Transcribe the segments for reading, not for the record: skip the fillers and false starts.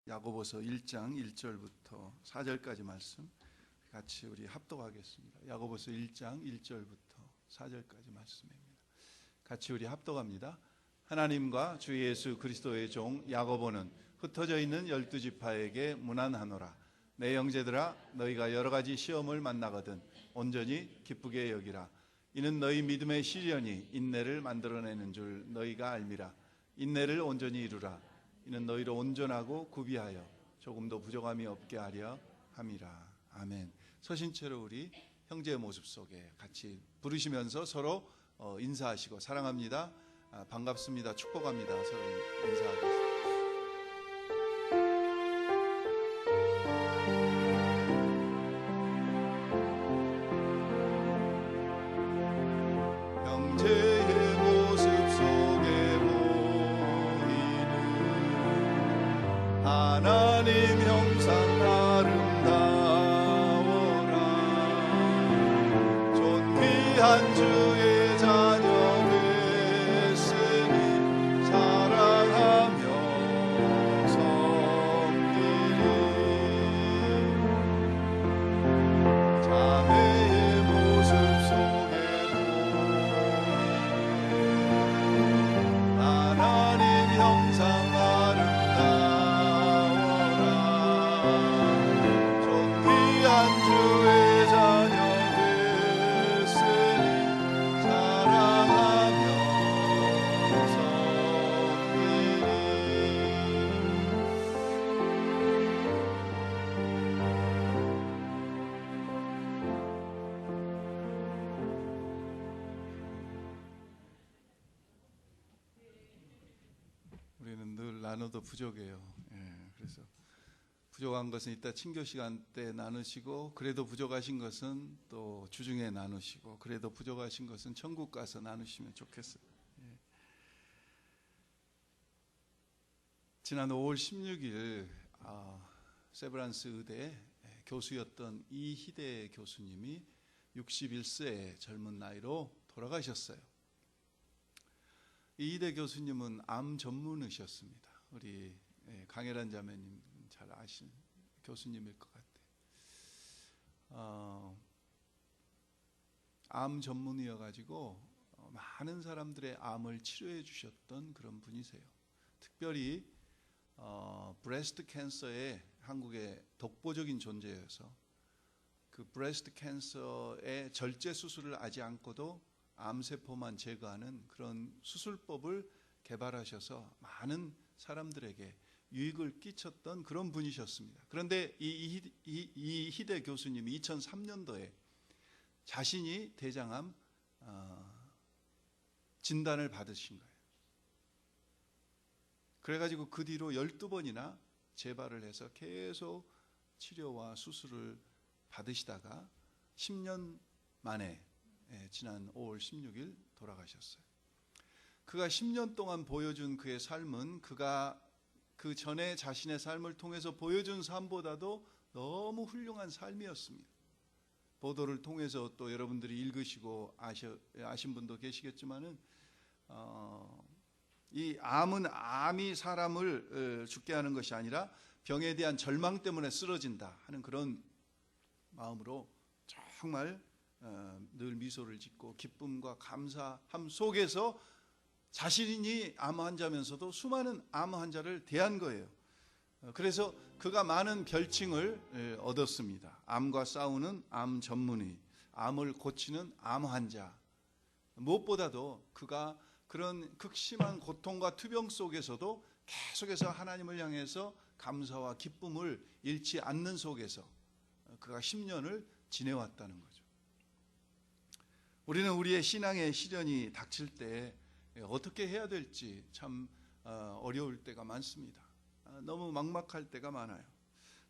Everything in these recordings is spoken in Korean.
야고보서 1장 1절부터 4절까지 말씀 같이 우리 합독하겠습니다. 야고보서 1장 1절부터 4절까지 말씀입니다. 같이 우리 합독합니다. 하나님과 주 예수 그리스도의 종 야고보는 흩어져 있는 12지파에게 문안하노라. 내 형제들아, 너희가 여러 가지 시험을 만나거든 온전히 기쁘게 여기라. 이는 너희 믿음의 시련이 인내를 만들어내는 줄 너희가 알미라. 인내를 온전히 이루라. 이는 너희로 온전하고 구비하여 조금도 부족함이 없게 하려 함이라. 아멘. 서신 채로 우리 형제의 모습 속에 같이 부르시면서 서로 인사하시고 사랑합니다, 반갑습니다, 축복합니다 서로 인사하겠습니다. 형제의 모습 속에 보이는 하나님 형상 아름다워라. 존귀한 주의 자녀 됐으니 사랑하며 섬기리. 자매의 모습 속에 보이는 하나님 형상 아름다워라. 존귀한 주의 자녀 됐으니 사랑하며 섬기리. 우리는 늘 나눠도 부족해요. 그래서 부족한 것은 이따 친교 시간 때 나누시고, 그래도 부족하신 것은 또 주중에 나누시고, 그래도 부족하신 것은 천국 가서 나누시면 좋겠어요. 지난 5월 16일 세브란스 의대 교수였던 이희대 교수님이 61세의 젊은 나이로 돌아가셨어요. 이희대 교수님은 암 전문의셨습니다. 우리 강혜란 자매님 잘 아시는 교수님일 것 같아요. 암 전문의여가지고 많은 사람들의 암을 치료해 주셨던 그런 분이세요. 특별히 브레스트 캔서의 한국의 독보적인 존재여서 그 브레스트 캔서의 절제 수술을 하지 않고도 암세포만 제거하는 그런 수술법을 개발하셔서 많은 사람들에게 유익을 끼쳤던 그런 분이셨습니다. 그런데 이 희대 교수님이 2003년도에 자신이 대장암 진단을 받으신 거예요. 그래가지고 그 뒤로 12번이나 재발을 해서 계속 치료와 수술을 받으시다가 10년 만에 지난 5월 16일 돌아가셨어요. 그가 10년 동안 보여준 그의 삶은 그가 그 전에 자신의 삶을 통해서 보여준 삶보다도 너무 훌륭한 삶이었습니다. 보도를 통해서 또 여러분들이 읽으시고 아신 분도 계시겠지만은 이 암은 암이 사람을 죽게 하는 것이 아니라 병에 대한 절망 때문에 쓰러진다 하는 그런 마음으로 정말 늘 미소를 짓고 기쁨과 감사함 속에서 자신이 암 환자면서도 수많은 암 환자를 대한 거예요. 그래서 그가 많은 별칭을 얻었습니다. 암과 싸우는 암 전문의, 암을 고치는 암 환자. 무엇보다도 그가 그런 극심한 고통과 투병 속에서도 계속해서 하나님을 향해서 감사와 기쁨을 잃지 않는 속에서 그가 10년을 지내왔다는 거죠. 우리는 우리의 신앙의 시련이 닥칠 때 어떻게 해야 될지 참 어려울 때가 많습니다. 너무 막막할 때가 많아요.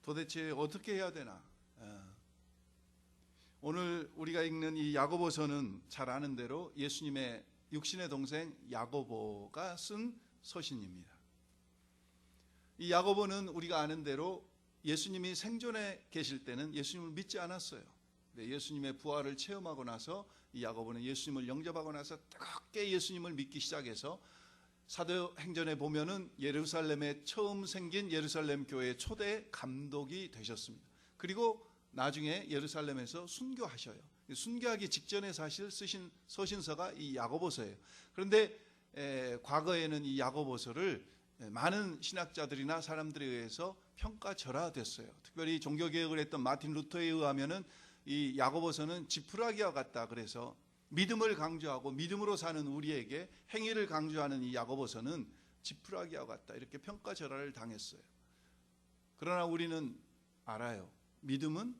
도대체 어떻게 해야 되나? 오늘 우리가 읽는 이 야고보서는 잘 아는 대로 예수님의 육신의 동생 야고보가 쓴 서신입니다. 이 야고보는 우리가 아는 대로 예수님이 생존해 계실 때는 예수님을 믿지 않았어요. 예수님의 부활을 체험하고 나서 이 야고보는 예수님을 영접하고 나서 뜨겁게 예수님을 믿기 시작해서 사도행전에 보면은 예루살렘에 처음 생긴 예루살렘 교회의 초대 감독이 되셨습니다. 그리고 나중에 예루살렘에서 순교하셔요. 순교하기 직전에 사실 쓰신 서신서가 이 야고보서예요. 그런데 과거에는 이 야고보서를 많은 신학자들이나 사람들에 의해서 평가절하됐어요. 특별히 종교개혁을 했던 마틴 루터에 의하면은 이 야고보서는 지푸라기와 같다. 그래서 믿음을 강조하고 믿음으로 사는 우리에게 행위를 강조하는 이 야고보서는 지푸라기와 같다. 이렇게 평가절하를 당했어요. 그러나 우리는 알아요. 믿음은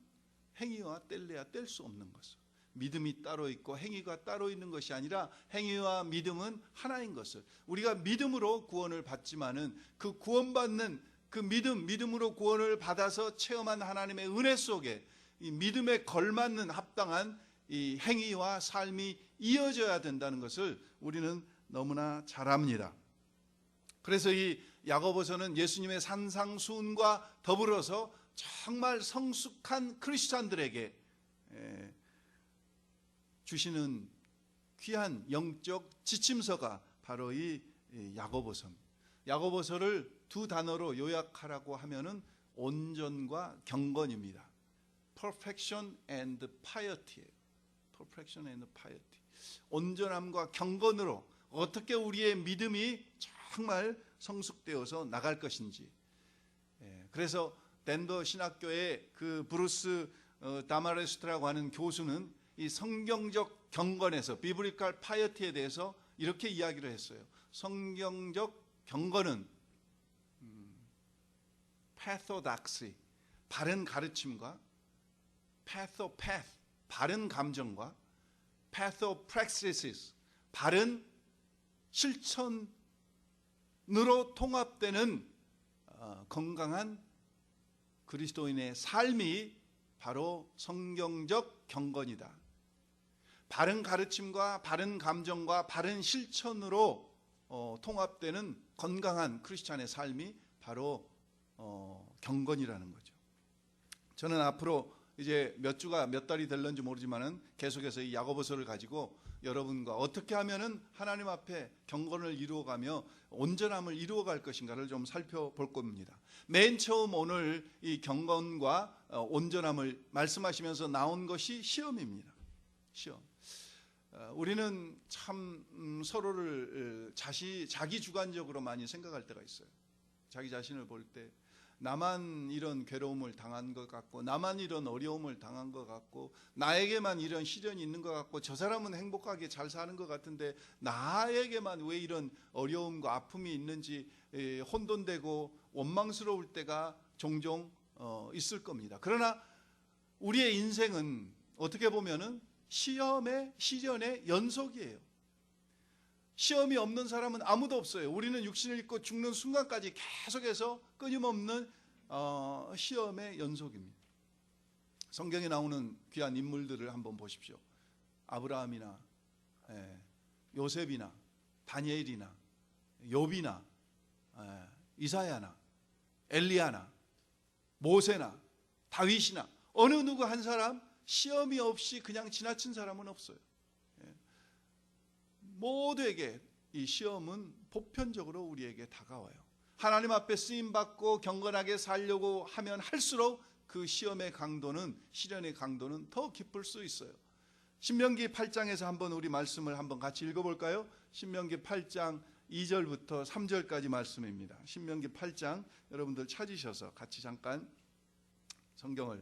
행위와 뗄래야 뗄 수 없는 것을. 믿음이 따로 있고 행위가 따로 있는 것이 아니라 행위와 믿음은 하나인 것을. 우리가 믿음으로 구원을 받지만은 그 구원받는 그 믿음으로 구원을 받아서 체험한 하나님의 은혜 속에 이 믿음에 걸맞는 합당한 이 행위와 삶이 이어져야 된다는 것을 우리는 너무나 잘 압니다. 그래서 이 야고보서는 예수님의 산상수훈과 더불어서 정말 성숙한 크리스찬들에게 주시는 귀한 영적 지침서가 바로 이 야고보서입니다. 야고보서를 두 단어로 요약하라고 하면은 온전과 경건입니다. Perfection and piety. Perfection and piety. 온전함과 경건으로 어떻게 우리의 믿음이 정말 성숙되어서 나갈 것인지. 그래서 덴버 신학교의 그 브루스 다마레스트라고 하는 교수는 이 성경적 경건에서 비브리컬 파이어티에 대해서 이렇게 이야기를 했어요. 성경적 경건은 패토닥시, 바른 가르침과 패토패스, 바른 감정과 패토프랙시스, 바른 실천으로 통합되는 건강한 그리스도인의 삶이 바로 성경적 경건이다. 바른 가르침과 바른 감정과 바른 실천으로 통합되는 건강한 크리스찬의 삶이 바로 경건이라는 거죠. 저는 앞으로 이제 몇 달이 될는지 모르지만은 계속해서 이 야고보서를 가지고 여러분과 어떻게 하면은 하나님 앞에 경건을 이루어가며 온전함을 이루어갈 것인가를 좀 살펴볼 겁니다. 맨 처음 오늘 이 경건과 온전함을 말씀하시면서 나온 것이 시험입니다. 시험. 우리는 참 서로를 자기 주관적으로 많이 생각할 때가 있어요. 자기 자신을 볼 때 나만 이런 괴로움을 당한 것 같고, 나만 이런 어려움을 당한 것 같고, 나에게만 이런 시련이 있는 것 같고, 저 사람은 행복하게 잘 사는 것 같은데 나에게만 왜 이런 어려움과 아픔이 있는지 혼돈되고 원망스러울 때가 종종 있을 겁니다. 그러나 우리의 인생은 어떻게 보면은 시련의 연속이에요. 시험이 없는 사람은 아무도 없어요. 우리는 육신을 입고 죽는 순간까지 계속해서 끊임없는 시험의 연속입니다. 성경에 나오는 귀한 인물들을 한번 보십시오. 아브라함이나 요셉이나 다니엘이나 욥이나 이사야나 엘리야나 모세나 다윗이나 어느 누구 한 사람 시험이 없이 그냥 지나친 사람은 없어요. 모두에게 이 시험은 보편적으로 우리에게 다가와요. 하나님 앞에 쓰임받고 경건하게 살려고 하면 할수록 그 시험의 강도는, 시련의 강도는 더 깊을 수 있어요. 신명기 8장에서 한번 우리 말씀을 한번 같이 읽어볼까요? 신명기 8장 2절부터 3절까지 말씀입니다. 신명기 8장 여러분들 찾으셔서 같이 잠깐 성경을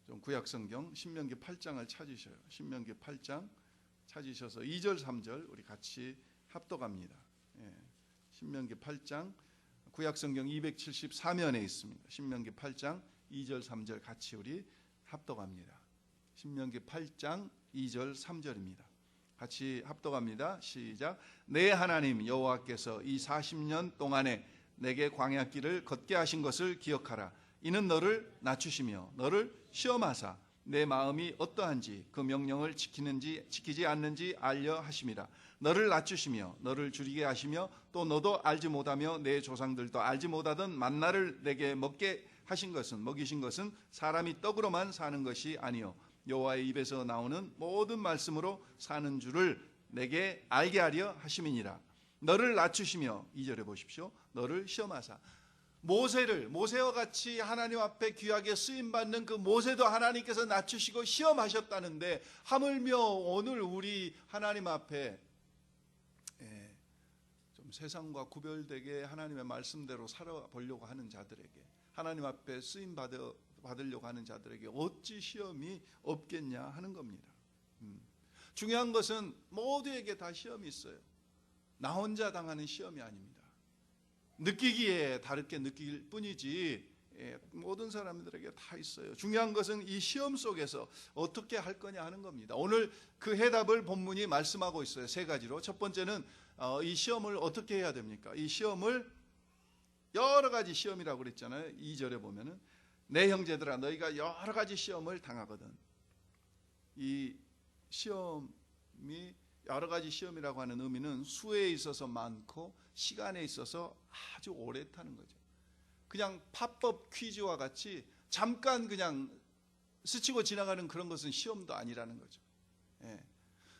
좀 구약성경 신명기 8장을 찾으셔요. 신명기 8장 찾으셔서 2절 3절 우리 같이 합독합니다. 신명기 8장 구약성경 274면에 있습니다. 신명기 8장 2절 3절 같이 우리 합독합니다. 신명기 8장 2절 3절입니다. 같이 합독합니다. 시작. 내 하나님 여호와께서 이 40년 동안에 내게 광야길을 걷게 하신 것을 기억하라. 이는 너를 낮추시며 너를 시험하사 내 마음이 어떠한지 그 명령을 지키지 않는지 알려 하심이라. 너를 낮추시며 너를 줄이게 하시며 또 너도 알지 못하며 내 조상들도 알지 못하던 만나를 내게 먹이신 것은 사람이 떡으로만 사는 것이 아니요 여호와의 입에서 나오는 모든 말씀으로 사는 줄을 내게 알게 하려 하심이니라. 너를 낮추시며 2절에 보십시오. 너를 시험하사. 모세와 같이 하나님 앞에 귀하게 쓰임받는 그 모세도 하나님께서 낮추시고 시험하셨다는데, 하물며 오늘 우리 하나님 앞에 좀 세상과 구별되게 하나님의 말씀대로 살아보려고 하는 자들에게, 하나님 앞에 쓰임 받으려고 하는 자들에게 어찌 시험이 없겠냐 하는 겁니다. 중요한 것은 모두에게 다 시험이 있어요. 나 혼자 당하는 시험이 아닙니다. 느끼기에 다르게 느낄 뿐이지 모든 사람들에게 다 있어요. 중요한 것은 이 시험 속에서 어떻게 할 거냐 하는 겁니다. 오늘 그 해답을 본문이 말씀하고 있어요. 3가지로. 첫 번째는 이 시험을 어떻게 해야 됩니까? 이 시험을 여러 가지 시험이라고 그랬잖아요. 2절에 보면은 내 형제들아 너희가 여러 가지 시험을 당하거든. 이 시험이 여러 가지 시험이라고 하는 의미는 수에 있어서 많고 시간에 있어서 아주 오래 타는 거죠. 그냥 팝업 퀴즈와 같이 잠깐 그냥 스치고 지나가는 그런 것은 시험도 아니라는 거죠.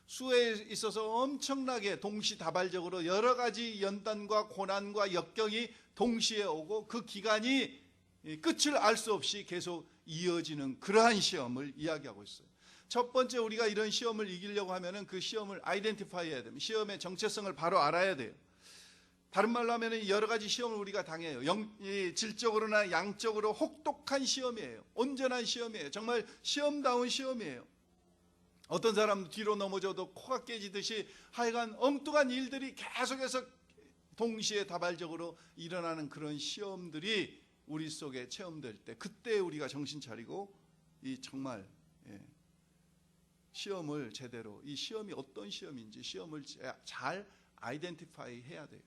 수에 있어서 엄청나게 동시다발적으로 여러 가지 연단과 고난과 역경이 동시에 오고 그 기간이 끝을 알 수 없이 계속 이어지는 그러한 시험을 이야기하고 있어요. 첫 번째, 우리가 이런 시험을 이기려고 하면은 그 시험을 아이덴티파이 해야 됩니다. 시험의 정체성을 바로 알아야 돼요. 다른 말로 하면은 여러 가지 시험을 우리가 당해요. 질적으로나 양적으로 혹독한 시험이에요. 온전한 시험이에요. 정말 시험다운 시험이에요. 어떤 사람은 뒤로 넘어져도 코가 깨지듯이 하여간 엉뚱한 일들이 계속해서 동시에 다발적으로 일어나는 그런 시험들이 우리 속에 체험될 때, 그때 우리가 정신 차리고 이 정말 시험을 제대로, 이 시험이 어떤 시험인지 시험을 잘 아이덴티파이 해야 돼요.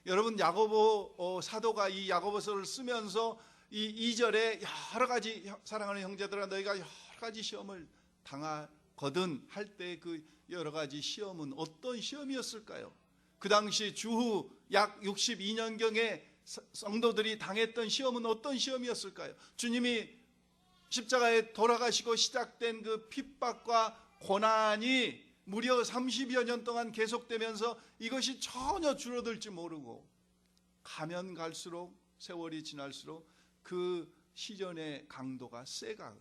여러분, 야고보 사도가 이 야고보서를 쓰면서 이 2절에 여러 가지 사랑하는 형제들아 너희가 여러 가지 시험을 당하거든 할 때 그 여러 가지 시험은 어떤 시험이었을까요? 그 당시 주후 약 62년경에 성도들이 당했던 시험은 어떤 시험이었을까요? 주님이 십자가에 돌아가시고 시작된 그 핍박과 고난이 무려 30여 년 동안 계속되면서 이것이 전혀 줄어들지 모르고 가면 갈수록 세월이 지날수록 그 시련의 강도가 세가.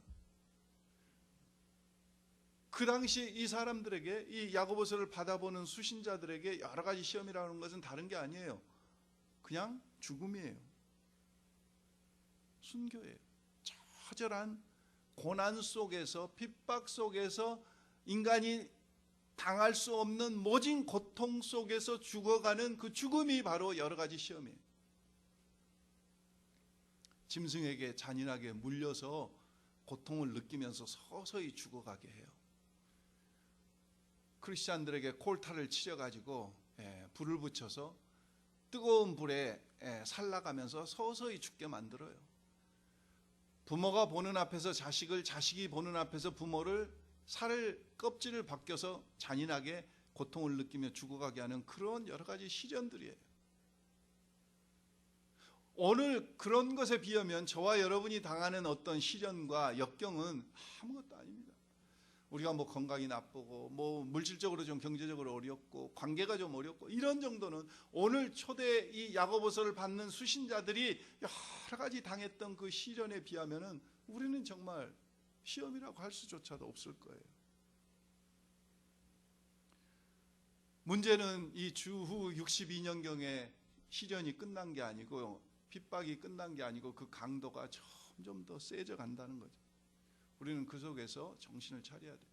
그 당시 이 사람들에게, 이 야고보서를 받아보는 수신자들에게 여러 가지 시험이라는 것은 다른 게 아니에요. 그냥 죽음이에요. 순교예요. 처절한 고난 속에서, 핍박 속에서, 인간이 당할 수 없는 모진 고통 속에서 죽어가는 그 죽음이 바로 여러 가지 시험이에요. 짐승에게 잔인하게 물려서 고통을 느끼면서 서서히 죽어가게 해요. 크리스찬들에게 콜타를 치려가지고 불을 붙여서 뜨거운 불에 살라가면서 서서히 죽게 만들어요. 부모가 보는 앞에서 자식을, 자식이 보는 앞에서 부모를 살을, 껍질을 벗겨서 잔인하게 고통을 느끼며 죽어가게 하는 그런 여러 가지 시련들이에요. 오늘 그런 것에 비하면 저와 여러분이 당하는 어떤 시련과 역경은 아무것도 아닙니다. 우리가 뭐 건강이 나쁘고 뭐 물질적으로 좀 경제적으로 어렵고 관계가 좀 어렵고 이런 정도는 오늘 초대 이 야고보서를 받는 수신자들이 여러 가지 당했던 그 시련에 비하면은 우리는 정말 시험이라고 할 수조차도 없을 거예요. 문제는 이 주후 62년경에 시련이 끝난 게 아니고, 핍박이 끝난 게 아니고 그 강도가 점점 더 세져 간다는 거죠. 우리는 그 속에서 정신을 차려야 돼요.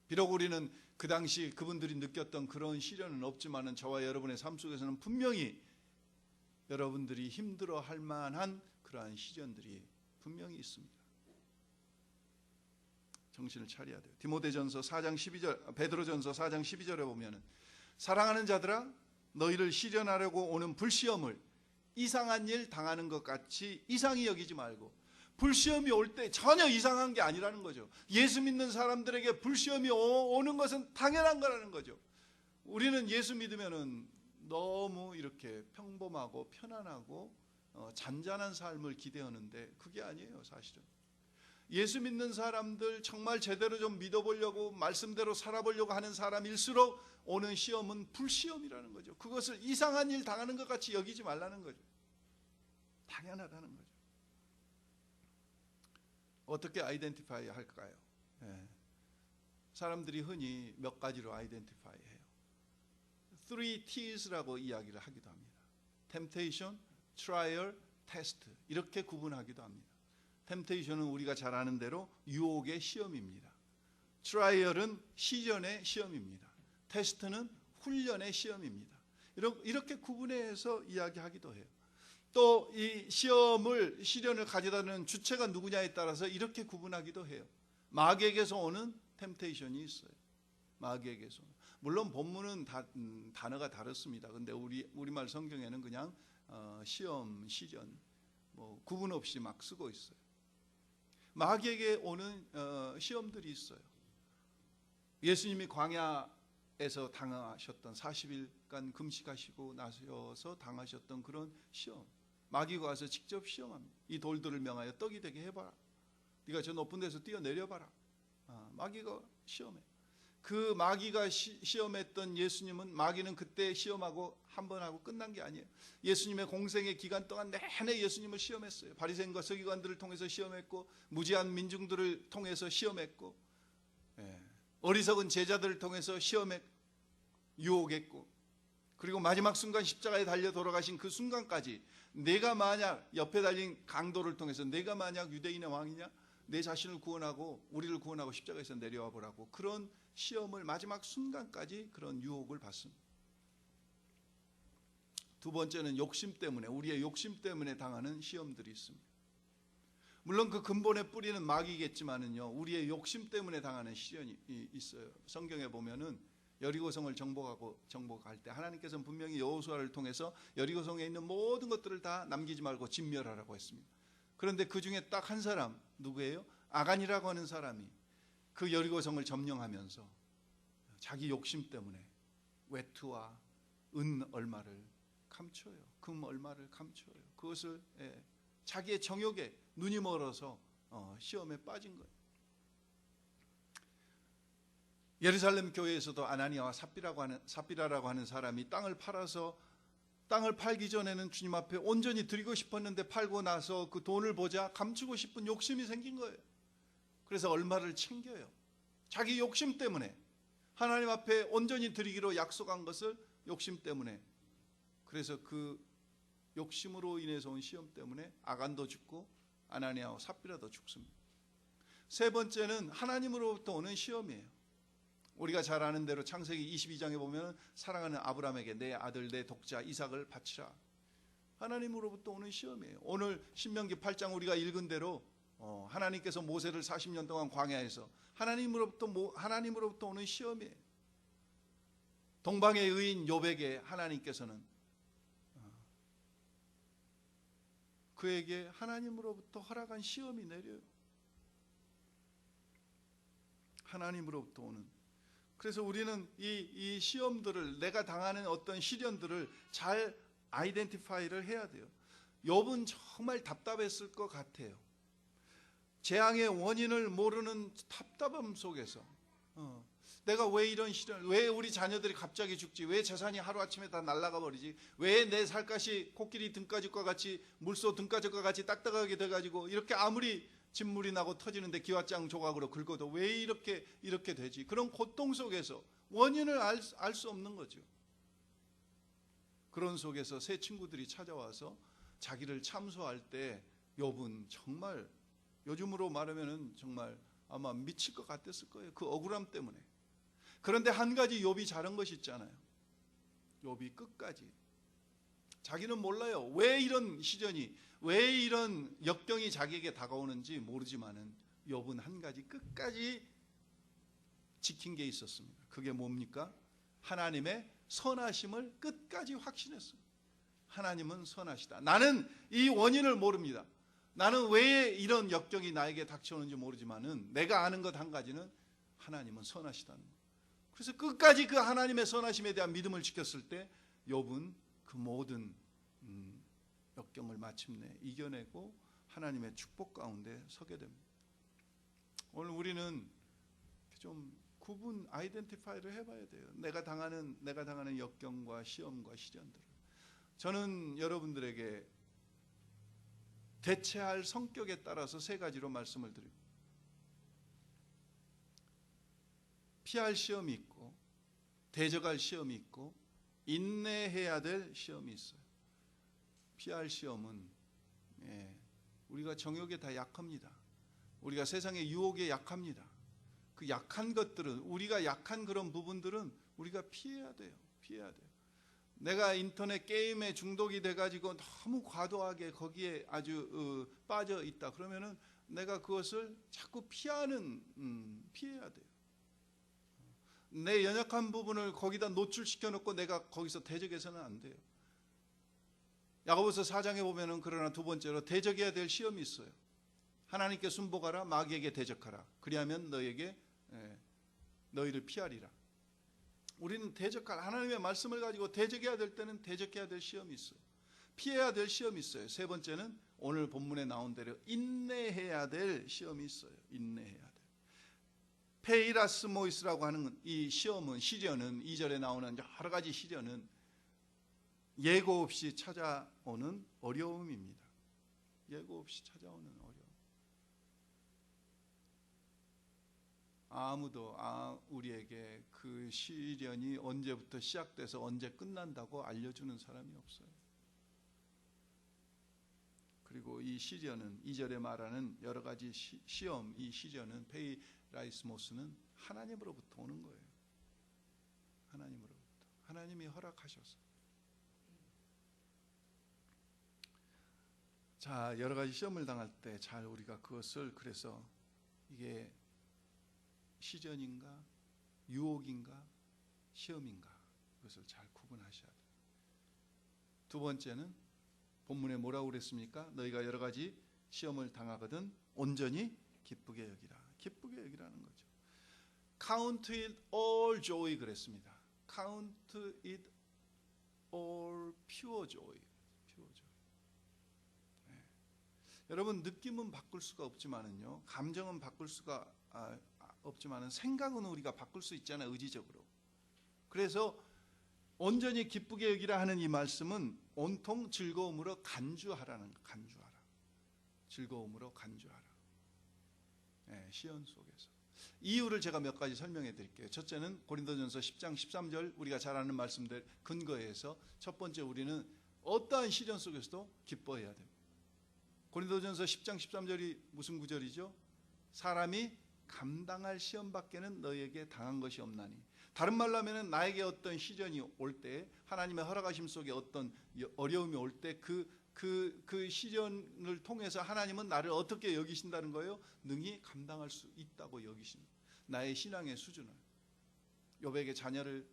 비록 우리는 그 당시 그분들이 느꼈던 그런 시련은 없지만은 저와 여러분의 삶 속에서는 분명히 여러분들이 힘들어할 만한 그러한 시련들이 분명히 있습니다. 정신을 차려야 돼요. 디모데전서 4장 12절, 베드로전서 4장 12절에 보면은 사랑하는 자들아 너희를 시련하려고 오는 불시험을 이상한 일 당하는 것 같이 이상히 여기지 말고, 불시험이 올 때 전혀 이상한 게 아니라는 거죠. 예수 믿는 사람들에게 불시험이 오는 것은 당연한 거라는 거죠. 우리는 예수 믿으면은 너무 이렇게 평범하고 편안하고 잔잔한 삶을 기대하는데 그게 아니에요. 사실은 예수 믿는 사람들, 정말 제대로 좀 믿어보려고 말씀대로 살아보려고 하는 사람일수록 오는 시험은 불시험이라는 거죠. 그것을 이상한 일 당하는 것 같이 여기지 말라는 거죠. 당연하다는 거죠. 어떻게 아이덴티파이 할까요? 사람들이 흔히 몇 가지로 아이덴티파이 해요. 3Ts라고 이야기를 하기도 합니다. Temptation, Trial, Test 이렇게 구분하기도 합니다. Temptation은 우리가 잘 아는 대로 유혹의 시험입니다. Trial은 시전의 시험입니다. Test는 훈련의 시험입니다. 이렇게 구분해서 이야기하기도 해요. 또 이 시련을 가져다는 주체가 누구냐에 따라서 이렇게 구분하기도 해요. 마귀에게서 오는 템테이션이 있어요. 마귀에게서. 물론 본문은 단어가 다릅니다. 근데 우리말 성경에는 그냥 시험, 시전 구분 없이 막 쓰고 있어요. 마귀에게 오는 시험들이 있어요. 예수님이 광야에서 당하셨던 40일간 금식하시고 나셔서 당하셨던 그런 시험. 마귀가 와서 직접 시험합니다. 이 돌들을 명하여 떡이 되게 해봐라. 네가 저 높은 데서 뛰어내려봐라. 마귀가 시험해. 그 마귀가 시험했던 예수님은 마귀는 그때 시험하고 한 번 하고 끝난 게 아니에요. 예수님의 공생의 기간 동안 내내 예수님을 시험했어요. 바리새인과 서기관들을 통해서 시험했고 무지한 민중들을 통해서 시험했고 어리석은 제자들을 통해서 시험했고 유혹했고 그리고 마지막 순간 십자가에 달려 돌아가신 그 순간까지 내가 만약 옆에 달린 강도를 통해서 내가 만약 유대인의 왕이냐 내 자신을 구원하고 우리를 구원하고 십자가에서 내려와 보라고 그런 시험을 마지막 순간까지 그런 유혹을 받습니다. 두 번째는 욕심 때문에 우리의 욕심 때문에 당하는 시험들이 있습니다. 물론 그 근본의 뿌리는 마귀겠지만은요 우리의 욕심 때문에 당하는 시련이 있어요. 성경에 보면은 여리고성을 정복할 때 하나님께서는 분명히 여호수아를 통해서 여리고성에 있는 모든 것들을 다 남기지 말고 진멸하라고 했습니다. 그런데 그 중에 딱 한 사람 누구예요? 아간이라고 하는 사람이 그 여리고성을 점령하면서 자기 욕심 때문에 외투와 은 얼마를 감춰요. 금 얼마를 감춰요. 그것을 자기의 정욕에 눈이 멀어서 시험에 빠진 거예요. 예루살렘 교회에서도 아나니아와 삽비라라고 하는 사람이 땅을 팔기 전에는 주님 앞에 온전히 드리고 싶었는데 팔고 나서 그 돈을 보자 감추고 싶은 욕심이 생긴 거예요. 그래서 얼마를 챙겨요. 자기 욕심 때문에 하나님 앞에 온전히 드리기로 약속한 것을 욕심 때문에 그래서 그 욕심으로 인해서 온 시험 때문에 아간도 죽고 아나니아와 삽비라도 죽습니다. 세 번째는 하나님으로부터 오는 시험이에요. 우리가 잘 아는 대로 창세기 22장에 보면 사랑하는 아브라함에게 내 아들 내 독자 이삭을 바치라. 하나님으로부터 오는 시험이에요. 오늘 신명기 8장 우리가 읽은 대로 하나님께서 모세를 40년 동안 광야에서 하나님으로부터 오는 시험이에요. 동방의 의인 욥에게 하나님께서는 그에게 하나님으로부터 허락한 시험이 내려요. 하나님으로부터 오는. 그래서 우리는 이 시험들을 내가 당하는 어떤 시련들을 잘 아이덴티파이를 해야 돼요. 욥은 정말 답답했을 것 같아요. 재앙의 원인을 모르는 답답함 속에서 내가 왜 이런 시련, 왜 우리 자녀들이 갑자기 죽지, 왜 재산이 하루아침에 다 날아가 버리지, 왜 내 살갗이 코끼리 등가죽과 같이 물소 등가죽과 같이 딱딱하게 돼가지고 이렇게 아무리 진물이 나고 터지는데 기와장 조각으로 긁어도 왜 이렇게 되지? 그런 고통 속에서 원인을 알 수 없는 거죠. 그런 속에서 새 친구들이 찾아와서 자기를 참소할 때 욥은 정말 요즘으로 말하면은 정말 아마 미칠 것 같았을 거예요. 그 억울함 때문에. 그런데 한 가지 욥이 잘한 것이 있잖아요. 욥이 끝까지 자기는 몰라요. 왜 이런 시련이, 왜 이런 역경이 자기에게 다가오는지 모르지만은 욥은 한 가지 끝까지 지킨 게 있었습니다. 그게 뭡니까? 하나님의 선하심을 끝까지 확신했습니다. 하나님은 선하시다. 나는 이 원인을 모릅니다. 나는 왜 이런 역경이 나에게 닥쳐오는지 모르지만은 내가 아는 것 한 가지는 하나님은 선하시다는 것. 그래서 끝까지 그 하나님의 선하심에 대한 믿음을 지켰을 때 욥은 그 모든 역경을 마침내 이겨내고 하나님의 축복 가운데 서게 됩니다. 오늘 우리는 좀 구분 아이덴티파이를 해봐야 돼요. 내가 당하는 역경과 시험과 시련들을. 저는 여러분들에게 대체할 성격에 따라서 세 가지로 말씀을 드립니다. 피할 시험이 있고, 대적할 시험이 있고, 인내해야 될 시험이 있어요. 피할 시험은 우리가 정욕에 다 약합니다. 우리가 세상의 유혹에 약합니다. 그 약한 것들은, 우리가 약한 그런 부분들은 우리가 피해야 돼요. 피해야 돼요. 내가 인터넷 게임에 중독이 돼가지고 너무 과도하게 거기에 아주 빠져 있다. 그러면은 내가 그것을 자꾸 피해야 돼요. 내 연약한 부분을 거기다 노출시켜 놓고 내가 거기서 대적해서는 안 돼요. 야고보서 4장에 보면은 그러나 두 번째로 대적해야 될 시험이 있어요. 하나님께 순복하라, 마귀에게 대적하라. 그리하면 너희를 피하리라. 우리는 하나님의 말씀을 가지고 대적해야 될 때는 대적해야 될 시험이 있어요. 피해야 될 시험이 있어요. 세 번째는 오늘 본문에 나온 대로 인내해야 될 시험이 있어요. 인내해야 될. 페이라스모이스라고 하는 이 시험은, 시련은, 2절에 나오는 여러 가지 시련은 예고 없이 찾아오는 어려움입니다. 예고 없이 찾아오는 어려움. 아무도 우리에게 그 시련이 언제부터 시작돼서 언제 끝난다고 알려주는 사람이 없어요. 그리고 이 시련은, 2절에 말하는 여러 가지 시험, 이 시련은, 페이라이스모스는 하나님으로부터 오는 거예요. 하나님으로부터. 하나님이 허락하셔서. 자, 여러 가지 시험을 당할 때 잘 우리가 그것을, 그래서 이게 시련인가, 유혹인가, 시험인가, 그것을 잘 구분하셔야 돼요. 두 번째는 본문에 뭐라고 그랬습니까? 너희가 여러 가지 시험을 당하거든 온전히 기쁘게 여기라. 기쁘게 여기라는 거죠. Count it all joy 그랬습니다. Count it all pure joy. pure joy. 네. 여러분, 느낌은 바꿀 수가 없지만은요, 감정은 바꿀 수가 없지만은 생각은 우리가 바꿀 수 있잖아요, 의지적으로. 그래서 온전히 기쁘게 여기라 하는 이 말씀은 온통 즐거움으로 간주하라는, 간주하라. 즐거움으로 간주하라. 네, 시연 속에서. 이유를 제가 몇 가지 설명해 드릴게요. 첫째는 고린도전서 10장 13절 우리가 잘 아는 말씀들 근거해서 첫 번째, 우리는 어떠한 시련 속에서도 기뻐해야 됩니다. 고린도전서 10장 13절이 무슨 구절이죠? 사람이 감당할 시험밖에는 너희에게 당한 것이 없나니. 다른 말로 하면 나에게 어떤 시련이 올 때, 하나님의 허락하심 속에 어떤 어려움이 올 때 그 시련을 통해서 하나님은 나를 어떻게 여기신다는 거예요? 능히 감당할 수 있다고 여기십니다. 나의 신앙의 수준을. 욥에게 자녀를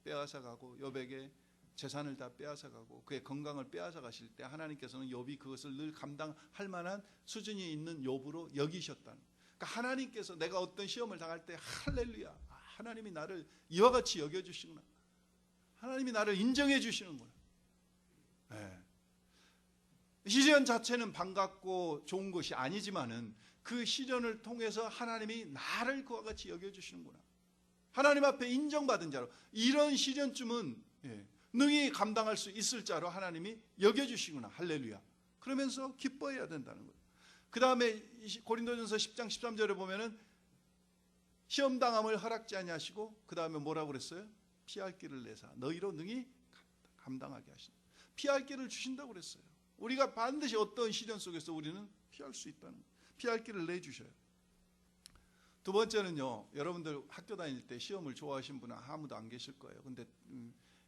빼앗아가고 욥에게 재산을 다 빼앗아가고 그의 건강을 빼앗아가실 때 하나님께서는 욥이 그것을 늘 감당할 만한 수준이 있는 욥으로 여기셨다는. 그러니까 하나님께서 내가 어떤 시험을 당할 때 할렐루야, 하나님이 나를 이와 같이 여겨주시구나, 하나님이 나를 인정해 주시는구나. 네. 시련 자체는 반갑고 좋은 것이 아니지만은 그 시련을 통해서 하나님이 나를 그와 같이 여겨주시는구나, 하나님 앞에 인정받은 자로, 이런 시련쯤은 능히 감당할 수 있을 자로 하나님이 여겨주시구나, 할렐루야, 그러면서 기뻐해야 된다는 거예요. 그 다음에 고린도전서 10장 13절에 보면은 시험당함을 허락지 아니하시고 그 다음에 뭐라고 그랬어요? 피할 길을 내사 너희로 능히 감당하게 하신다. 피할 길을 주신다고 그랬어요. 우리가 반드시 어떤 시련 속에서 우리는 피할 수 있다는 거예요. 피할 길을 내주셔요. 두 번째는요, 여러분들 학교 다닐 때 시험을 좋아하신 분은 아무도 안 계실 거예요. 근데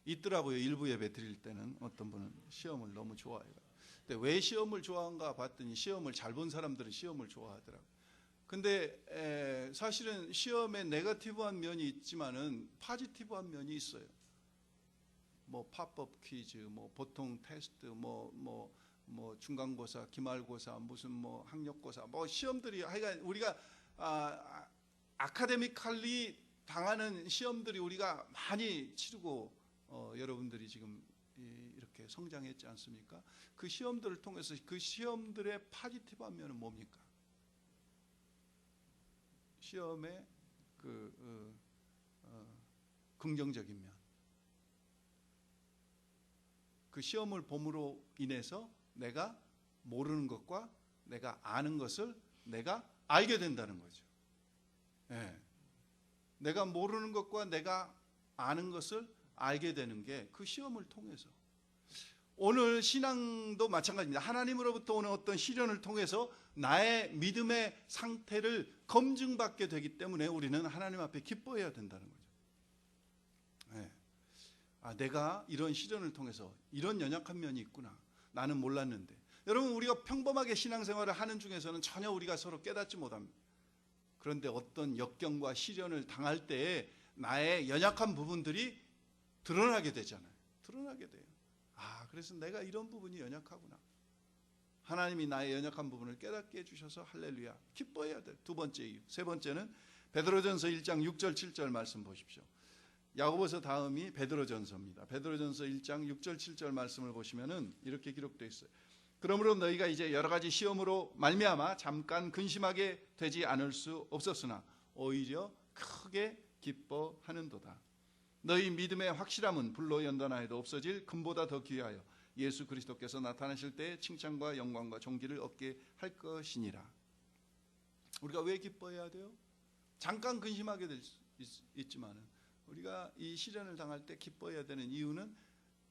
있더라고요. 일부 예배 드릴 때는 어떤 분은 시험을 너무 좋아해요. 근데 왜 시험을 좋아한가 봤더니 시험을 잘 본 사람들은 시험을 좋아하더라고요. 근데 사실은 시험에 네거티브한 면이 있지만은 포지티브한 면이 있어요. 뭐 팝업 퀴즈, 뭐 보통 테스트, 뭐 중간고사, 기말고사, 무슨 뭐 학력고사, 뭐 시험들이 하여간 우리가 아카데미칼리 당하는 시험들이 우리가 많이 치르고 여러분들이 지금 이렇게 성장했지 않습니까? 그 시험들을 통해서 그 시험들의 포지티브한 면은 뭡니까? 시험의 긍정적인 면, 그 시험을 봄으로 인해서 내가 모르는 것과 내가 아는 것을 내가 알게 된다는 거죠. 예. 내가 모르는 것과 내가 아는 것을 알게 되는 게 그 시험을 통해서. 오늘 신앙도 마찬가지입니다. 하나님으로부터 오는 어떤 시련을 통해서 나의 믿음의 상태를 검증받게 되기 때문에 우리는 하나님 앞에 기뻐해야 된다는 거죠. 네. 내가 이런 시련을 통해서 이런 연약한 면이 있구나. 나는 몰랐는데. 여러분, 우리가 평범하게 신앙생활을 하는 중에서는 전혀 우리가 서로 깨닫지 못합니다. 그런데 어떤 역경과 시련을 당할 때에 나의 연약한 부분들이 드러나게 되잖아요. 드러나게 돼요. 그래서 내가 이런 부분이 연약하구나. 하나님이 나의 연약한 부분을 깨닫게 해주셔서 할렐루야, 기뻐해야 돼. 두 번째 이유. 세 번째는 베드로전서 1장 6절 7절 말씀 보십시오. 야고보서 다음이 베드로전서입니다. 베드로전서 1장 6절 7절 말씀을 보시면은 이렇게 기록되어 있어요. 그러므로 너희가 이제 여러 가지 시험으로 말미암아 잠깐 근심하게 되지 않을 수 없었으나 오히려 크게 기뻐하는도다. 너희 믿음의 확실함은 불로 연단하여도 없어질 금보다 더 귀하여 예수 그리스도께서 나타나실 때 칭찬과 영광과 존귀를 얻게 할 것이니라. 우리가 왜 기뻐해야 돼요? 잠깐 근심하게 될 수 있지만은 우리가 이 시련을 당할 때 기뻐해야 되는 이유는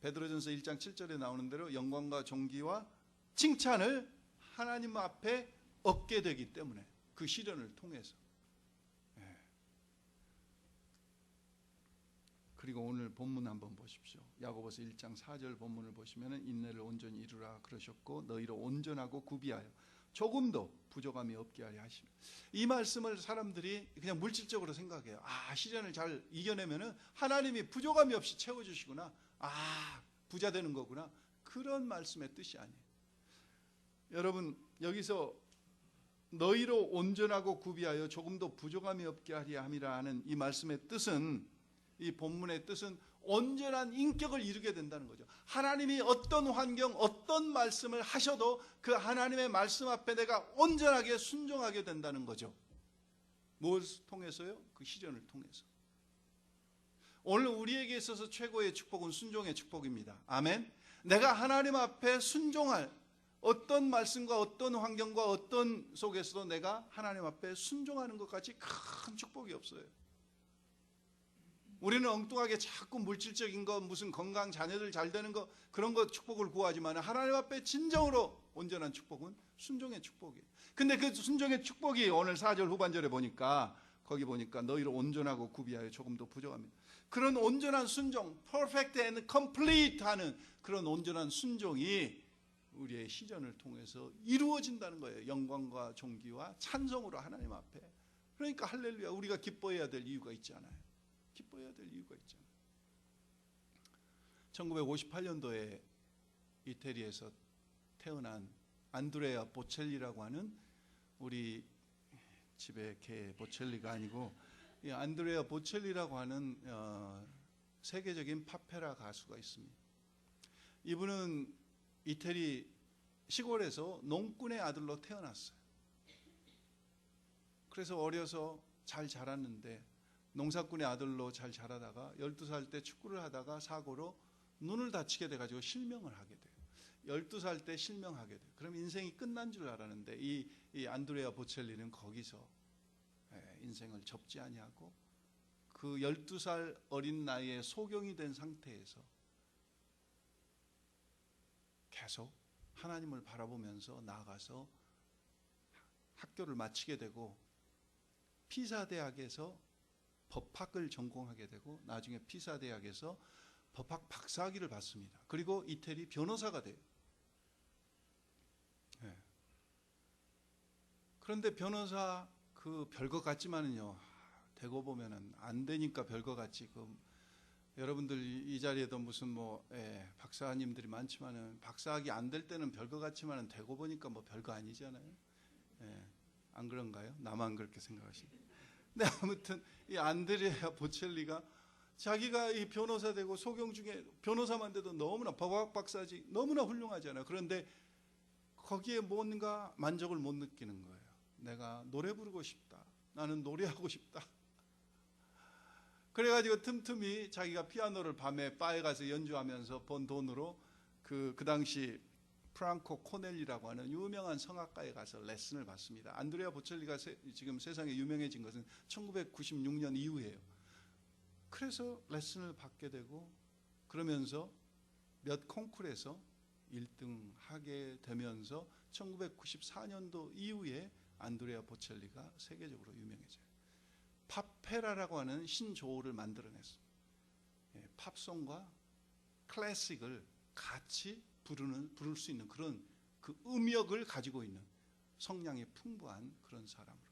베드로전서 1장 7절에 나오는 대로 영광과 존귀와 칭찬을 하나님 앞에 얻게 되기 때문에, 그 시련을 통해서. 그리고 오늘 본문 한번 보십시오. 야고보서 1장 4절 본문을 보시면 인내를 온전히 이루라 그러셨고 너희로 온전하고 구비하여 조금도 부족함이 없게 하려 하십니다. 이 말씀을 사람들이 그냥 물질적으로 생각해요. 시련을 잘 이겨내면 하나님이 부족함이 없이 채워주시구나. 부자 되는 거구나. 그런 말씀의 뜻이 아니에요. 여러분, 여기서 너희로 온전하고 구비하여 조금도 부족함이 없게 하려 함이라 하는 이 말씀의 뜻은, 이 본문의 뜻은 온전한 인격을 이루게 된다는 거죠. 하나님이 어떤 환경, 어떤 말씀을 하셔도 그 하나님의 말씀 앞에 내가 온전하게 순종하게 된다는 거죠. 무엇을 통해서요? 그 시련을 통해서. 오늘 우리에게 있어서 최고의 축복은 순종의 축복입니다. 아멘. 내가 하나님 앞에 순종할, 어떤 말씀과 어떤 환경과 어떤 속에서도 내가 하나님 앞에 순종하는 것까지 큰 축복이 없어요. 우리는 엉뚱하게 자꾸 물질적인 거, 무슨 건강, 자녀들 잘 되는 거, 그런 거 축복을 구하지만 하나님 앞에 진정으로 온전한 축복은 순종의 축복이에요. 근데 그 순종의 축복이 오늘 4절 후반절에 보니까, 거기 보니까 너희로 온전하고 구비하여 조금도 부족합니다. 그런 온전한 순종, perfect and complete 하는 그런 온전한 순종이 우리의 시련을 통해서 이루어진다는 거예요. 영광과 존귀와 찬송으로 하나님 앞에. 그러니까 할렐루야, 우리가 기뻐해야 될 이유가 있잖아요. 기뻐해야 될 이유가 있잖아요. 1958년도에 이태리에서 태어난 안드레아 보첼리라고 하는, 우리 집의 개 보첼리가 아니고 이 안드레아 보첼리라고 하는 세계적인 파페라 가수가 있습니다. 이분은 이태리 시골에서 농꾼의 아들로 태어났어요. 그래서 어려서 잘 자랐는데 농사꾼의 아들로 잘 자라다가 12살 때 축구를 하다가 사고로 눈을 다치게 돼가지고 실명을 하게 돼요. 12살 때 실명하게 돼요. 그럼 인생이 끝난 줄 알았는데 이 안드레아 보첼리는 거기서 인생을 접지 아니하고 그 12살 어린 나이에 소경이 된 상태에서 계속 하나님을 바라보면서 나아가서 학교를 마치게 되고 피사 대학에서 법학을 전공하게 되고 나중에 피사 대학에서 법학 박사학위를 받습니다. 그리고 이태리 변호사가 돼요. 그런데 변호사 그 별것 같지만은요, 되고 보면은 안 되니까 별것 같지. 여러분들 이 자리에도 무슨 박사님들이 많지만은 박사학위 안 될 때는 별것 같지만은 되고 보니까 별거 아니잖아요. 안 그런가요? 나만 그렇게 생각하시나요? 근데 아무튼 이 안드레아 보첼리가 자기가 이 변호사 되고 소경 중에 변호사만 돼도 너무나 법학 박사지 너무나 훌륭하잖아요. 그런데 거기에 뭔가 만족을 못 느끼는 거예요. 내가 노래 부르고 싶다. 나는 노래하고 싶다. 그래가지고 틈틈이 자기가 피아노를 밤에 바에 가서 연주하면서 번 돈으로 그 당시 프랑코 코넬리라고 하는 유명한 성악가에 가서 레슨을 받습니다. 안드레아 보첼리가 지금 세상에 유명해진 것은 1996년 이후예요. 그래서 레슨을 받게 되고 그러면서 몇 콩쿠르에서 1등 하게 되면서 1994년도 이후에 안드레아 보첼리가 세계적으로 유명해져요. 팝페라라고 하는 신조어를 만들어냈습니다. 팝송과 클래식을 같이 부를 수 있는 그런 그 음역을 가지고 있는 성량이 풍부한 그런 사람으로.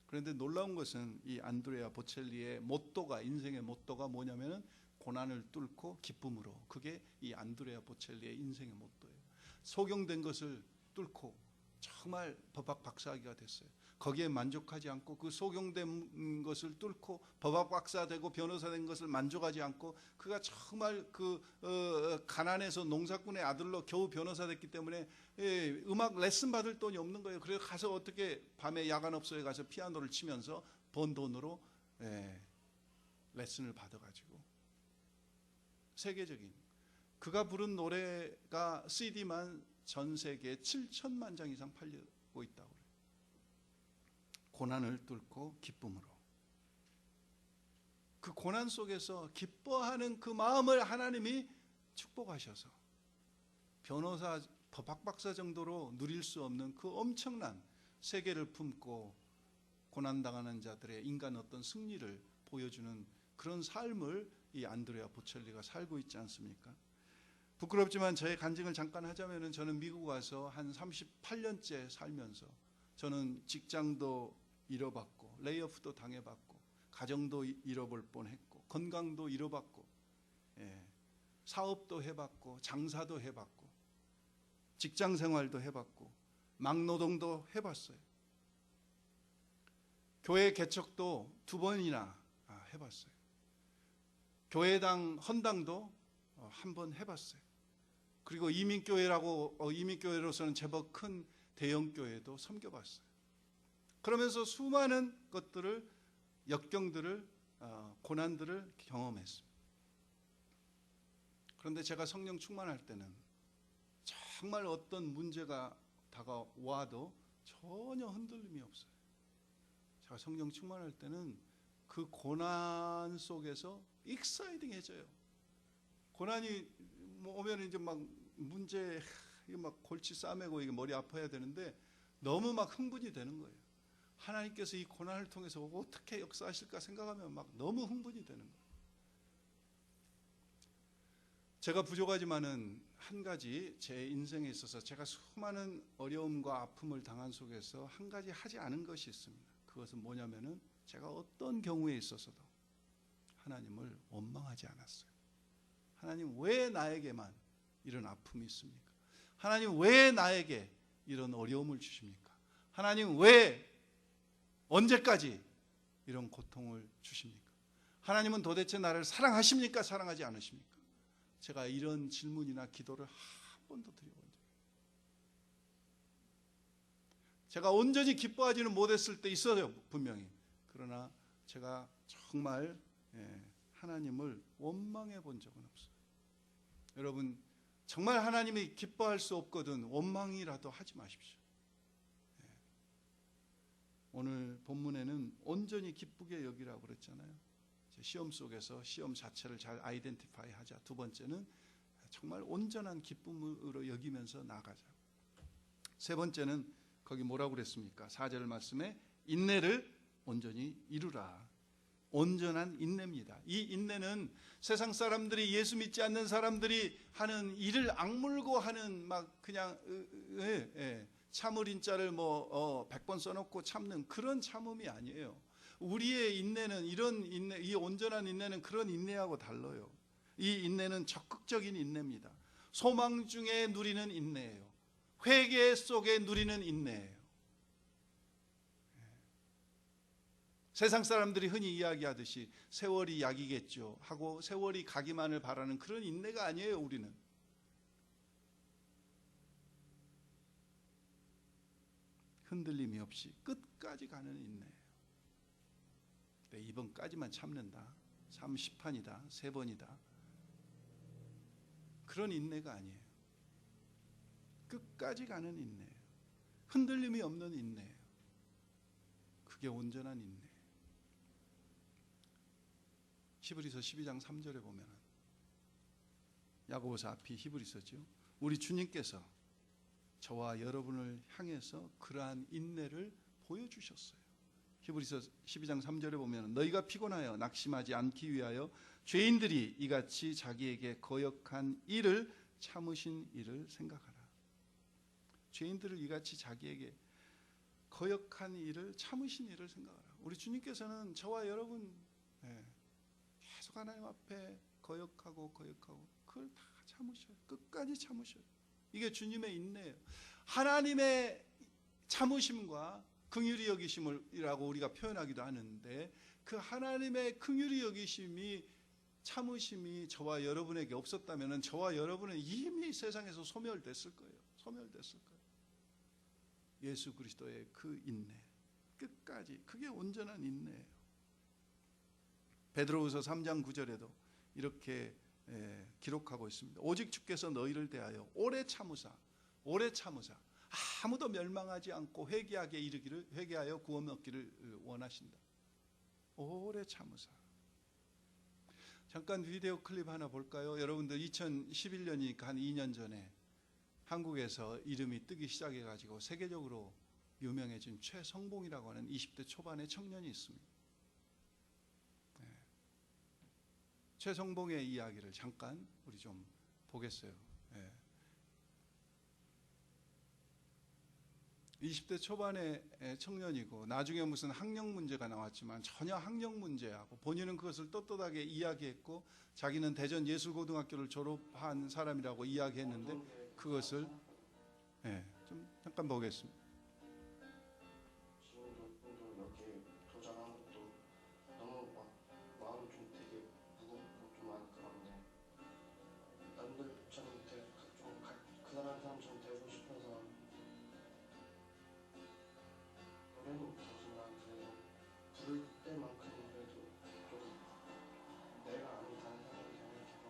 그런데 놀라운 것은 이 안드레아 보첼리의 모토가, 인생의 모토가 뭐냐면은 고난을 뚫고 기쁨으로. 그게 이 안드레아 보첼리의 인생의 모토예요. 소경된 것을 뚫고 정말 법학 박사학위가 됐어요. 거기에 만족하지 않고 그 소경된 것을 뚫고 법학 박사 되고 변호사 된 것을 만족하지 않고 그가 정말 그 가난해서 농사꾼의 아들로 겨우 변호사 됐기 때문에 음악 레슨 받을 돈이 없는 거예요. 그래서 가서 어떻게 밤에 야간업소에 가서 피아노를 치면서 번 돈으로 레슨을 받아가지고 세계적인 그가 부른 노래가 CD만 전 세계에 7천만 장 이상 팔리고 있다고 그래요. 고난을 뚫고 기쁨으로. 그 고난 속에서 기뻐하는 그 마음을 하나님이 축복하셔서 변호사, 법학 박사 정도로 누릴 수 없는 그 엄청난 세계를 품고 고난당하는 자들의 인간 어떤 승리를 보여주는 그런 삶을 이 안드레아 보첼리가 살고 있지 않습니까? 부끄럽지만 저의 간증을 잠깐 하자면은 저는 미국 와서 한 38년째 살면서 저는 직장도 잃어봤고 레이오프도 당해봤고 가정도 잃어볼 뻔했고 건강도 잃어봤고 사업도 해봤고 장사도 해봤고 직장 생활도 해봤고 막노동도 해봤어요. 교회 개척도 2번이나 해봤어요. 교회당 헌당도 한 번 해봤어요. 그리고 이민교회로서는 제법 큰 대형교회도 섬겨봤어요. 그러면서 수많은 것들을, 역경들을, 고난들을 경험했습니다. 그런데 제가 성령 충만할 때는 정말 어떤 문제가 다가와도 전혀 흔들림이 없어요. 제가 성령 충만할 때는 그 고난 속에서 익사이딩해져요. 고난이 오면 이제 막 문제, 막 골치 싸매고 이게 머리 아파야 되는데 너무 막 흥분이 되는 거예요. 하나님께서 이 고난을 통해서 어떻게 역사하실까 생각하면 막 너무 흥분이 되는 거예요. 제가 부족하지만은 한 가지 제 인생에 있어서 제가 수많은 어려움과 아픔을 당한 속에서 한 가지 하지 않은 것이 있습니다. 그것은 뭐냐면은 제가 어떤 경우에 있어서도 하나님을 원망하지 않았어요. 하나님 왜 나에게만 이런 아픔이 있습니까? 하나님 왜 나에게 이런 어려움을 주십니까? 하나님 왜 언제까지 이런 고통을 주십니까? 하나님은 도대체 나를 사랑하십니까? 사랑하지 않으십니까? 제가 이런 질문이나 기도를 한 번도 드려본 적이 없어요. 제가 온전히 기뻐하지는 못했을 때 있어요, 분명히. 그러나 제가 정말 하나님을 원망해 본 적은 없어요. 여러분, 정말 하나님이 기뻐할 수 없거든 원망이라도 하지 마십시오. 오늘 본문에는 온전히 기쁘게 여기라고 그랬잖아요. 시험 속에서 시험 자체를 잘 아이덴티파이 하자. 두 번째는 정말 온전한 기쁨으로 여기면서 나가자. 세 번째는 거기 뭐라고 그랬습니까? 4절 말씀에 인내를 온전히 이루라. 온전한 인내입니다. 이 인내는 세상 사람들이, 예수 믿지 않는 사람들이 하는 이를 악물고 하는 막 그냥 참을 인자를 100번 써놓고 참는 그런 참음이 아니에요. 우리의 인내는 이런 인내, 이 온전한 인내는 그런 인내하고 달라요. 이 인내는 적극적인 인내입니다. 소망 중에 누리는 인내예요. 회개 속에 누리는 인내예요. 세상 사람들이 흔히 이야기하듯이 세월이 약이겠죠 하고 세월이 가기만을 바라는 그런 인내가 아니에요. 우리는 흔들림이 없이 끝까지 가는 인내예요. 내 이번까지만 참는다. 30판이다, 3번이다. 그런 인내가 아니에요. 끝까지 가는 인내예요. 흔들림이 없는 인내예요. 그게 온전한 인내예요. 히브리서 12장 3절에 보면 야고보서 앞이 히브리서죠. 우리 주님께서 저와 여러분을 향해서 그러한 인내를 보여주셨어요. 히브리서 12장 3절에 보면 너희가 피곤하여 낙심하지 않기 위하여 죄인들이 이같이 자기에게 거역한 일을 참으신 일을 생각하라. 죄인들을 이같이 자기에게 거역한 일을 참으신 일을 생각하라. 우리 주님께서는 저와 여러분 계속 하나님 앞에 거역하고 그걸 다 참으셔요. 끝까지 참으셔요. 이게 주님의 인내예요. 하나님의 참으심과 긍휼히 여기심이라고 우리가 표현하기도 하는데 그 하나님의 긍휼히 여기심이 참으심이 저와 여러분에게 없었다면 저와 여러분은 이미 세상에서 소멸됐을 거예요. 소멸됐을 거예요. 예수 그리스도의 그 인내 끝까지 그게 온전한 인내예요. 베드로후서 3장 9절에도 이렇게 기록하고 있습니다. 오직 주께서 너희를 대하여 오래 참으사 아무도 멸망하지 않고 회개하게 이르기를 회개하여 구원 얻기를 원하신다. 오래 참으사. 잠깐 비디오 클립 하나 볼까요? 여러분들 2011년이니까 한 2년 전에 한국에서 이름이 뜨기 시작해가지고 세계적으로 유명해진 최성봉이라고 하는 20대 초반의 청년이 있습니다. 최성봉의 이야기를 잠깐 우리 좀 보겠어요. 20대 초반의 청년이고 나중에 무슨 학력 문제가 나왔지만 전혀 학력 문제하고 본인은 그것을 떳떳하게 이야기했고 자기는 대전 예술고등학교를 졸업한 사람이라고 이야기했는데 그것을 좀 잠깐 보겠습니다. 지금도 이렇게 도전한 것도 너무 막 마음이 좀 되게 무겁고 좀 많이 그런데 남들처럼 그 사람처럼 되고 싶어서 노래는 못하지만 그래도 부를 때만큼은 그래도 좀 내가 아닌 다른 사람이 생각해서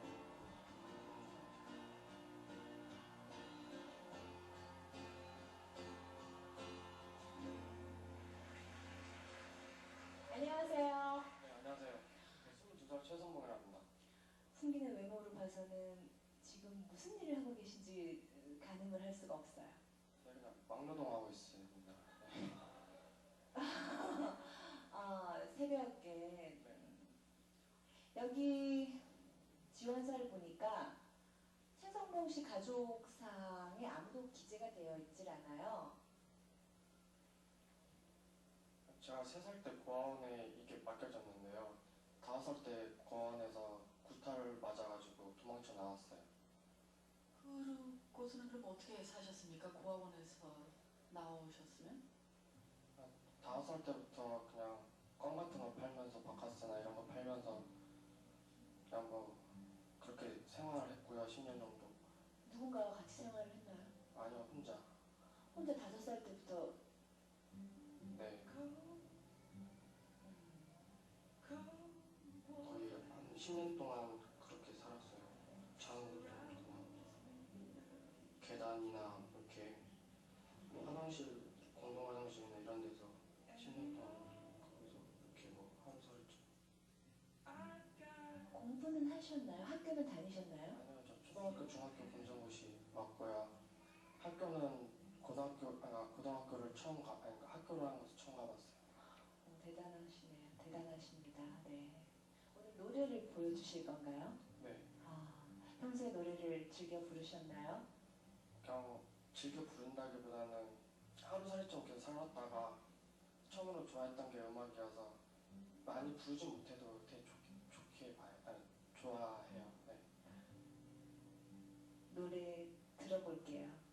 안녕하세요. 네, 안녕하세요. 22살 최성봉이라고 합니다. 숨기는 외모로 봐서는 지금 무슨 일을 하고 계신지 가늠을 할 수가 없어요. 그냥 막노동하고 있습니다. 새벽에 여기 지원서를 보니까 최성봉 씨 가족상에 아무도 기재가 되어 있질 않아요. 제가 3살 때 고아원에 이게 맡겨졌는데요. 5살 때 고아원에서 구타를 맞아가지고 도망쳐 나왔어요. 그러고서는 그럼 어떻게 사셨습니까? 고아원에서 나오셨으면? 5살 때부터 그냥 껌 같은 거 팔면서 바카스나 이런 거 팔면서 그냥 뭐 그렇게 생활을 했고요. 10년 정도. 누군가와 같이 생활을 했나요? 아니요, 혼자. 혼자 5살 때부터. 네. 거의 한 10년 동안 그렇게 살았어요. 장도 그냥 계단이나 이렇게 화장실, 공동 화장실이나 이런 데서 10년 동안 거기서 이렇게 뭐 하루 살았죠. 공부는 하셨나요? 학교는 다니셨나요? 아니요, 저 초등학교, 중학교 검정고시 맞고요. 학교는 고등학교를 처음 학교라는 것을 처음 가봤어요. 대단하시네요. 대단하십니다. 네. 오늘 노래를 보여주실 건가요? 네. 평소에 노래를 즐겨 부르셨나요? 그냥 즐겨 부른다기보다는 하루살이 좀 계속 살았다가 처음으로 좋아했던 게 음악이어서 많이 부르지 못해도 되게 좋게 봐요. 아니, 좋아해요. 네. 노래 들어볼게요.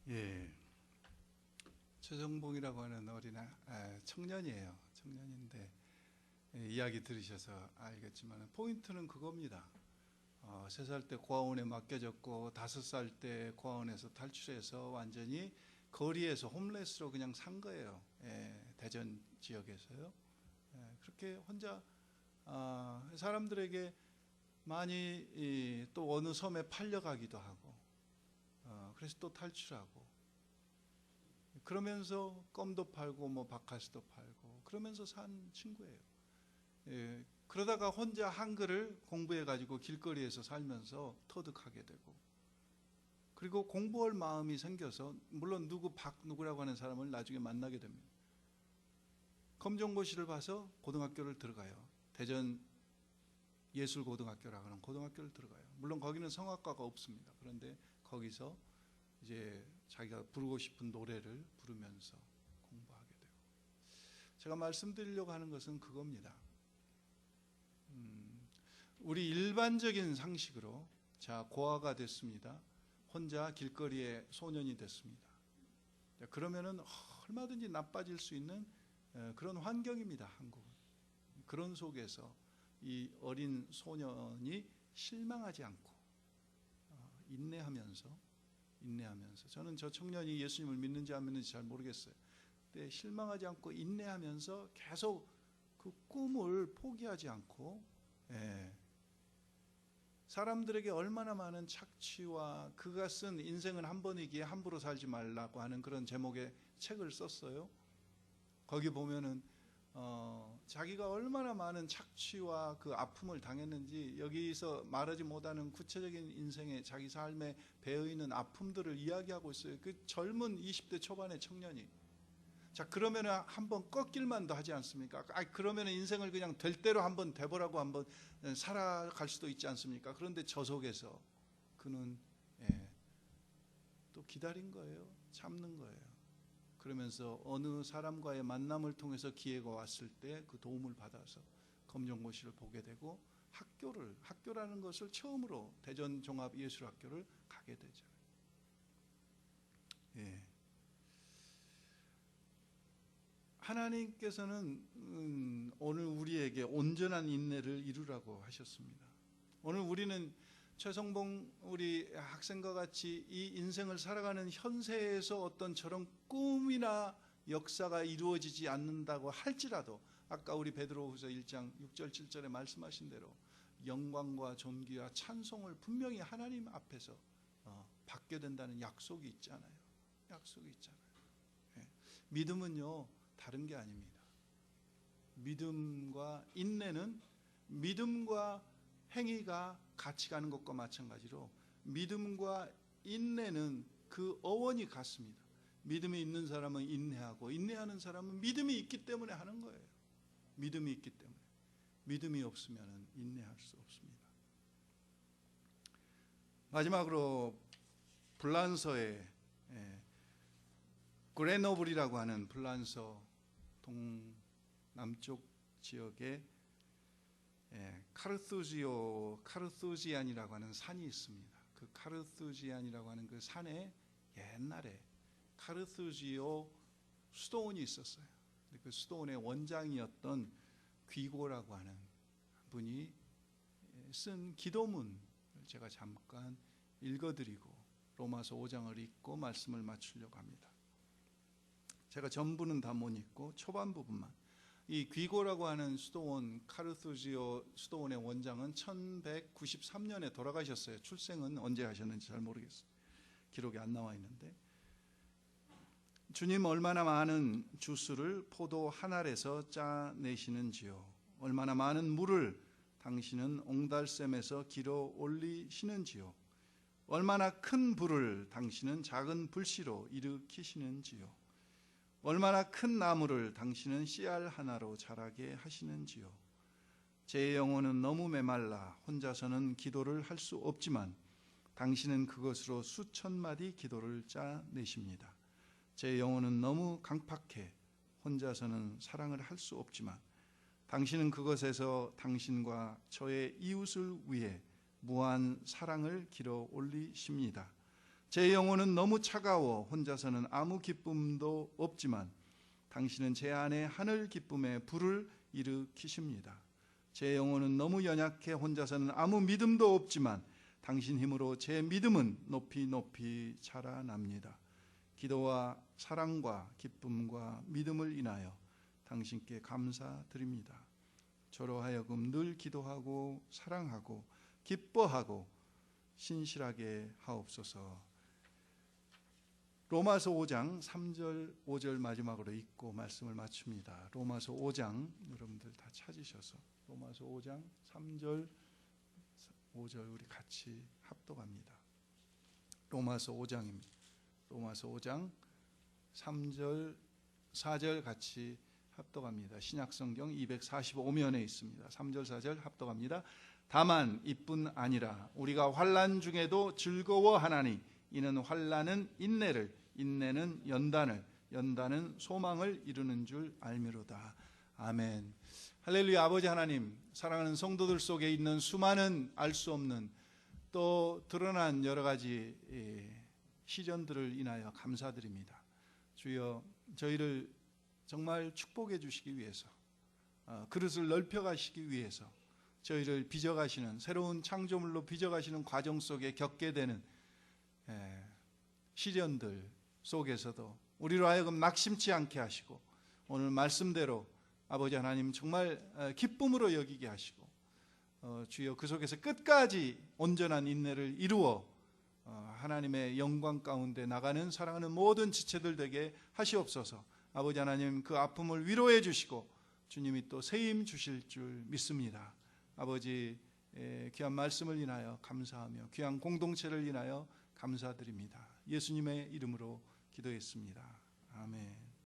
예, 최성봉이라고 하는 청년이에요. 청년인데 이야기 들으셔서 알겠지만 포인트는 그겁니다. 3살 때 고아원에 맡겨졌고 5살 때 고아원에서 탈출해서 완전히 거리에서 홈레스로 그냥 산 거예요. 대전 지역에서요. 그렇게 혼자 사람들에게 많이 또 어느 섬에 팔려가기도 하고 그래서 또 탈출하고 그러면서 껌도 팔고 뭐 바카스도 팔고 그러면서 산 친구예요. 그러다가 혼자 한글을 공부해가지고 길거리에서 살면서 터득하게 되고 그리고 공부할 마음이 생겨서 물론 누구라고 하는 사람을 나중에 만나게 됩니다. 검정고시를 봐서 고등학교를 들어가요. 대전 예술고등학교라고 하는 고등학교를 들어가요. 물론 거기는 성악과가 없습니다. 그런데 거기서 이제 자기가 부르고 싶은 노래를 부르면서 공부하게 되고 제가 말씀드리려고 하는 것은 그겁니다. 우리 일반적인 상식으로 자 고아가 됐습니다. 혼자 길거리에 소년이 됐습니다. 그러면은 얼마든지 나빠질 수 있는 그런 환경입니다. 한국은. 그런 속에서 이 어린 소년이 실망하지 않고 인내하면서 저는 저 청년이 예수님을 믿는지 안 믿는지 잘 모르겠어요. 근데 실망하지 않고 인내하면서 계속 그 꿈을 포기하지 않고 사람들에게 얼마나 많은 착취와 그가 쓴 인생은 한 번이기에 함부로 살지 말라고 하는 그런 제목의 책을 썼어요. 거기 보면은 자기가 얼마나 많은 착취와 그 아픔을 당했는지 여기서 말하지 못하는 구체적인 인생의 자기 삶에 배어있는 아픔들을 이야기하고 있어요. 그 젊은 20대 초반의 청년이 자 그러면은 한번 꺾일만도 하지 않습니까? 그러면은 인생을 그냥 될 대로 한번 돼보라고 한번 살아갈 수도 있지 않습니까? 그런데 저 속에서 그는 또 기다린 거예요. 참는 거예요. 그러면서 어느 사람과의 만남을 통해서 기회가 왔을 때 그 도움을 받아서 검정고시를 보게 되고 학교라는 것을 처음으로 대전 종합예술학교를 가게 되죠. 하나님께서는 오늘 우리에게 온전한 인내를 이루라고 하셨습니다. 오늘 우리는 최성봉 우리 학생과 같이 이 인생을 살아가는 현세에서 어떤 저런 꿈이나 역사가 이루어지지 않는다고 할지라도 아까 우리 베드로후서 1장 6절 7절에 말씀하신 대로 영광과 존귀와 찬송을 분명히 하나님 앞에서 받게 된다는 약속이 있잖아요. 약속이 있잖아요. 믿음은요 다른 게 아닙니다. 믿음과 인내는 믿음과 행위가 같이 가는 것과 마찬가지로 믿음과 인내는 그 어원이 같습니다. 믿음이 있는 사람은 인내하고 인내하는 사람은 믿음이 있기 때문에 하는 거예요. 믿음이 있기 때문에. 믿음이 없으면 인내할 수 없습니다. 마지막으로 불란서의 그레노블이라고 하는 불란서 동남쪽 지역에 카르투지안이라고 하는 산이 있습니다. 그 카르투지안이라고 하는 그 산에 옛날에 카르투지오 수도원이 있었어요. 그 수도원의 원장이었던 귀고라고 하는 분이 쓴 기도문을 제가 잠깐 읽어드리고 로마서 5장을 읽고 말씀을 마치려고 합니다. 제가 전부는 다 못 읽고 초반 부분만. 이 귀고라고 하는 수도원 카르투지오 수도원의 원장은 1193년에 돌아가셨어요. 출생은 언제 하셨는지 잘 모르겠어요. 기록이 안 나와 있는데 주님 얼마나 많은 주스를 포도 한 알에서 짜내시는지요. 얼마나 많은 물을 당신은 옹달샘에서 길어 올리시는지요. 얼마나 큰 불을 당신은 작은 불씨로 일으키시는지요. 얼마나 큰 나무를 당신은 씨알 하나로 자라게 하시는지요. 제 영혼은 너무 메말라 혼자서는 기도를 할 수 없지만 당신은 그것으로 수천 마디 기도를 짜내십니다. 제 영혼은 너무 강팍해 혼자서는 사랑을 할 수 없지만 당신은 그것에서 당신과 저의 이웃을 위해 무한 사랑을 길어 올리십니다. 제 영혼은 너무 차가워 혼자서는 아무 기쁨도 없지만 당신은 제 안에 하늘 기쁨의 불을 일으키십니다. 제 영혼은 너무 연약해 혼자서는 아무 믿음도 없지만 당신 힘으로 제 믿음은 높이 높이 자라납니다. 기도와 사랑과 기쁨과 믿음을 인하여 당신께 감사드립니다. 저로 하여금 늘 기도하고 사랑하고 기뻐하고 신실하게 하옵소서. 로마서 5장 3절 5절 마지막으로 읽고 말씀을 마칩니다. 로마서 5장 여러분들 다 찾으셔서 로마서 5장 3절 5절 우리 같이 합독합니다. 로마서 5장입니다. 로마서 5장 3절 4절 같이 합독합니다. 신약성경 245면에 있습니다. 3절 4절 합독합니다. 다만 이뿐 아니라 우리가 환난 중에도 즐거워하나니 이는 환난은 인내를, 인내는 연단을, 연단은 소망을 이루는 줄 알미로다. 아멘. 할렐루야. 아버지 하나님, 사랑하는 성도들 속에 있는 수많은 알 수 없는 또 드러난 여러 가지 시련들을 인하여 감사드립니다. 주여, 저희를 정말 축복해 주시기 위해서, 그릇을 넓혀 가시기 위해서 저희를 빚어가시는, 새로운 창조물로 빚어가시는 과정 속에 겪게 되는 시련들 속에서도 우리로 하여금 낙심치 않게 하시고 오늘 말씀대로 아버지 하나님 정말 기쁨으로 여기게 하시고 주여 그 속에서 끝까지 온전한 인내를 이루어 하나님의 영광 가운데 나가는 사랑하는 모든 지체들 되게 하시옵소서. 아버지 하나님, 그 아픔을 위로해 주시고 주님이 또 세임 주실 줄 믿습니다. 아버지, 귀한 말씀을 인하여 감사하며 귀한 공동체를 인하여 감사드립니다. 예수님의 이름으로 기도했습니다. 아멘.